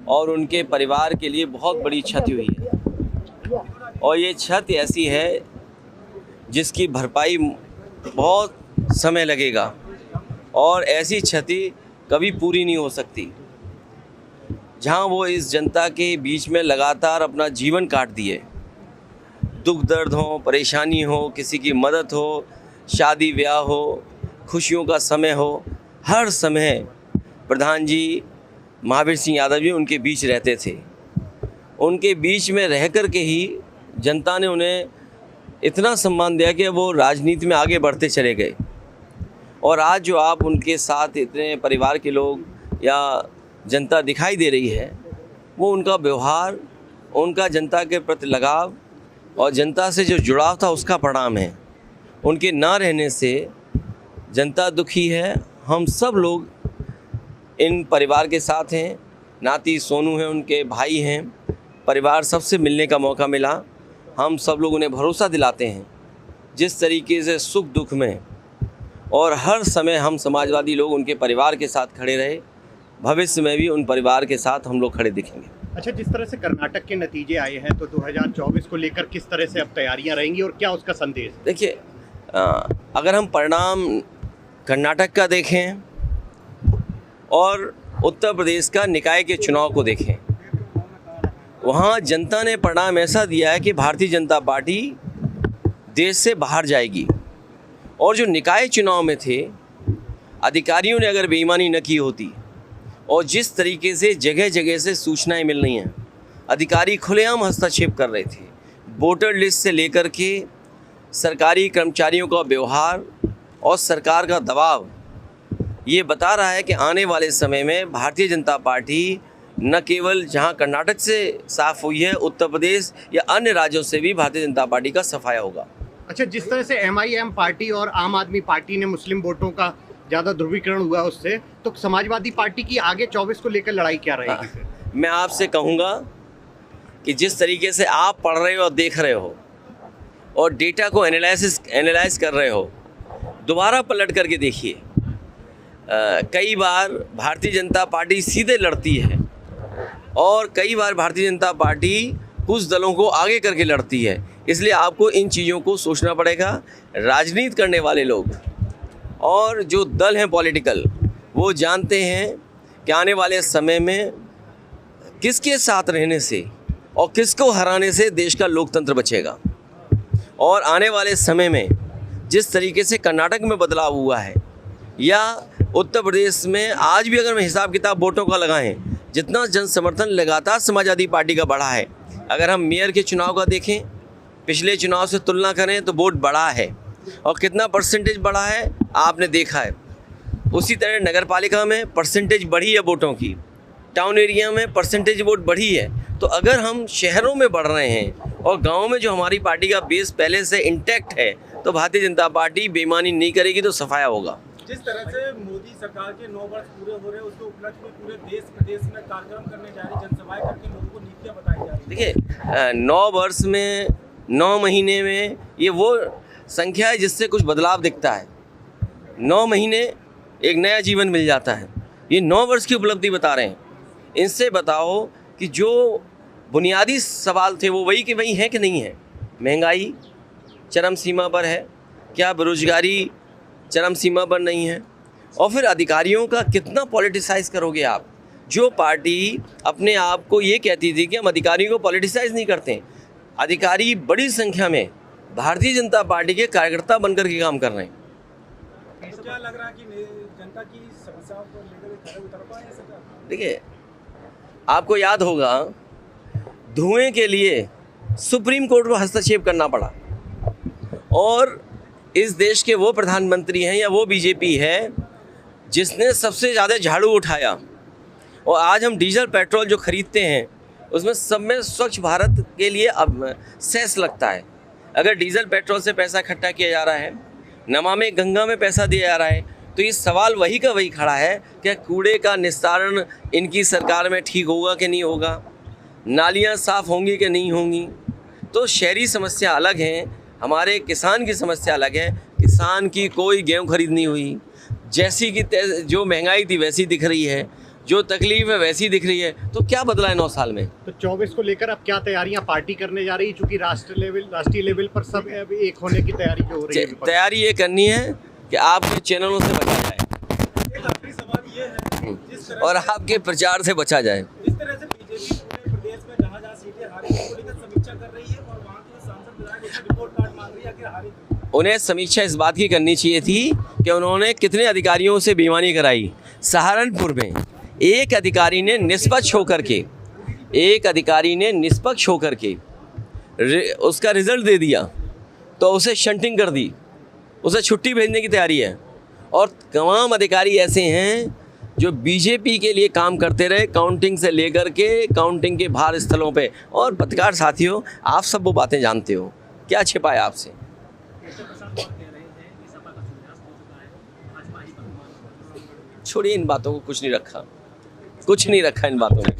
और उनके परिवार के लिए बहुत बड़ी क्षति हुई है। और ये क्षति ऐसी है जिसकी भरपाई बहुत समय लगेगा और ऐसी क्षति कभी पूरी नहीं हो सकती। जहां वो इस जनता के बीच में लगातार अपना जीवन काट दिए, दुख दर्द हो, परेशानी हो, किसी की मदद हो, शादी ब्याह हो, खुशियों का समय हो, हर समय प्रधान जी महावीर सिंह यादव जी उनके बीच रहते थे। उनके बीच में रह कर के ही जनता ने उन्हें इतना सम्मान दिया कि वो राजनीति में आगे बढ़ते चले गए। और आज जो आप उनके साथ इतने परिवार के लोग या जनता दिखाई दे रही है, वो उनका व्यवहार, उनका जनता के प्रति लगाव और जनता से जो जुड़ाव था उसका परिणाम है। उनके ना रहने से जनता दुखी है। हम सब लोग इन परिवार के साथ हैं। नाती सोनू हैं, उनके भाई हैं, परिवार सबसे मिलने का मौका मिला। हम सब लोग उन्हें भरोसा दिलाते हैं जिस तरीके से सुख दुख में और हर समय हम समाजवादी लोग उनके परिवार के साथ खड़े रहे, भविष्य में भी उन परिवार के साथ हम लोग खड़े दिखेंगे। अच्छा, जिस तरह से कर्नाटक के नतीजे आए हैं तो 2024 को लेकर किस तरह से अब तैयारियां रहेंगी और क्या उसका संदेश? देखिए, अगर हम परिणाम कर्नाटक का देखें और उत्तर प्रदेश का निकाय के चुनाव को देखें, वहाँ जनता ने परिणाम ऐसा दिया है कि भारतीय जनता पार्टी देश से बाहर जाएगी। और जो निकाय चुनाव में थे, अधिकारियों ने अगर बेईमानी न की होती और जिस तरीके से जगह जगह से सूचनाएं मिल रही हैं, अधिकारी खुलेआम हस्तक्षेप कर रहे थे, वोटर लिस्ट से लेकर के सरकारी कर्मचारियों का व्यवहार और सरकार का दबाव, ये बता रहा है कि आने वाले समय में भारतीय जनता पार्टी न केवल जहां कर्नाटक से साफ हुई है, उत्तर प्रदेश या अन्य राज्यों से भी भारतीय जनता पार्टी का सफाया होगा। अच्छा, जिस तरह से MIM पार्टी और आम आदमी पार्टी ने मुस्लिम वोटों का ज़्यादा ध्रुवीकरण हुआ उससे, तो समाजवादी पार्टी की आगे 24 को लेकर लड़ाई क्या रहेगी फिर? मैं आपसे कहूँगा कि जिस तरीके से आप पढ़ रहे हो और देख रहे हो और डेटा को एनालाइज कर रहे हो, दोबारा पलट करके देखिए। कई बार भारतीय जनता पार्टी सीधे लड़ती है और कई बार भारतीय जनता पार्टी कुछ दलों को आगे करके लड़ती है। इसलिए आपको इन चीज़ों को सोचना पड़ेगा। राजनीति करने वाले लोग और जो दल हैं पॉलिटिकल, वो जानते हैं कि आने वाले समय में किसके साथ रहने से और किसको हराने से देश का लोकतंत्र बचेगा। और आने वाले समय में जिस तरीके से कर्नाटक में बदलाव हुआ है या उत्तर प्रदेश में आज भी अगर मैं हिसाब किताब वोटों का लगाएं, जितना जन समर्थन लगातार समाजवादी पार्टी का बढ़ा है। अगर हम मेयर के चुनाव का देखें, पिछले चुनाव से तुलना करें तो वोट बढ़ा है और कितना परसेंटेज बढ़ा है आपने देखा है। उसी तरह नगर पालिका में परसेंटेज बढ़ी है वोटों की, टाउन एरिया में परसेंटेज वोट बढ़ी है। तो अगर हम शहरों में बढ़ रहे हैं और गाँव में जो हमारी पार्टी का बेस पहले से इंटैक्ट है, तो भारतीय जनता पार्टी बेईमानी नहीं करेगी तो सफाया होगा। जिस तरह से मोदी सरकार के 9 वर्ष पूरे हो रहे हैं, उसके उपलक्ष्य में पूरे देश प्रदेश में कार्यक्रम करने जा रही, जनसभाएं करके लोगों को नीतियां बताई जा रही। देखिए, 9 वर्ष में 9 महीने में ये वो संख्या है जिससे कुछ बदलाव दिखता है। 9 महीने एक नया जीवन मिल जाता है। ये 9 वर्ष की उपलब्धि बता रहे हैं। इनसे बताओ कि जो बुनियादी सवाल थे वो वही के वही हैं कि नहीं है। महंगाई चरम सीमा पर है, क्या बेरोजगारी चरम सीमा पर नहीं है? और फिर अधिकारियों का कितना पॉलिटिसाइज करोगे आप? जो पार्टी अपने आप को ये कहती थी कि हम अधिकारियों को पॉलिटिसाइज नहीं करते, अधिकारी बड़ी संख्या में भारतीय जनता पार्टी के कार्यकर्ता बनकर के काम कर रहे हैं। तो क्या लग रहा है कि जनता की समस्याओं को लेकर खड़े उतर पाए सरकार? देखिए, आपको याद होगा धुएं के लिए सुप्रीम कोर्ट को हस्तक्षेप करना पड़ा और इस देश के वो प्रधानमंत्री हैं या वो बीजेपी है जिसने सबसे ज़्यादा झाड़ू उठाया। और आज हम डीजल पेट्रोल जो खरीदते हैं उसमें सब में स्वच्छ भारत के लिए अब सेस लगता है। अगर डीजल पेट्रोल से पैसा इकट्ठा किया जा रहा है, नमामि गंगा में पैसा दिया जा रहा है, तो ये सवाल वही का वही खड़ा है कि कूड़े का निस्तारण इनकी सरकार में ठीक होगा कि नहीं होगा, नालियाँ साफ़ होंगी कि नहीं होंगी। तो शहरी समस्या अलग हैं, हमारे किसान की समस्या अलग है। किसान की कोई गेहूँ खरीद नहीं हुई, जैसी की जो महंगाई थी वैसी दिख रही है। जो तकलीफ है वैसी दिख रही है। तो क्या बदला है 9 साल में? तो 24 को लेकर अब क्या तैयारियां पार्टी करने जा रही है, चूंकि राष्ट्रीय लेवल पर सब अब एक होने की तैयारी जो हो रही है विपक्ष। तैयारी ये करनी है कि आपके चैनलों से बचा जाए एक आखिरी सवाल ये है, जिस तरह और आपके प्रचार से बचा जाए। जिस तरह से बीजेपी पूरे प्रदेश में जहाँ सीटें हारी उसको लेकर समीक्षा कर रही है और वहाँ के सांसद विधायक उससे रिपोर्ट कार्ड मांग रही है कि हारी। उन्हें समीक्षा इस बात की करनी चाहिए थी कि उन्होंने कितने अधिकारियों से बेईमानी कराई। सहारनपुर में एक अधिकारी ने निष्पक्ष होकर के उसका रिजल्ट दे दिया, तो उसे शंटिंग कर दी, उसे छुट्टी भेजने की तैयारी है। और तमाम अधिकारी ऐसे हैं जो बीजेपी के लिए काम करते रहे, काउंटिंग से लेकर के काउंटिंग के बाहर स्थलों पे। और पत्रकार साथियों, आप सब वो बातें जानते हो, क्या छिपाए आपसे? छोड़िए इन बातों को, कुछ नहीं रखा इन बातों में।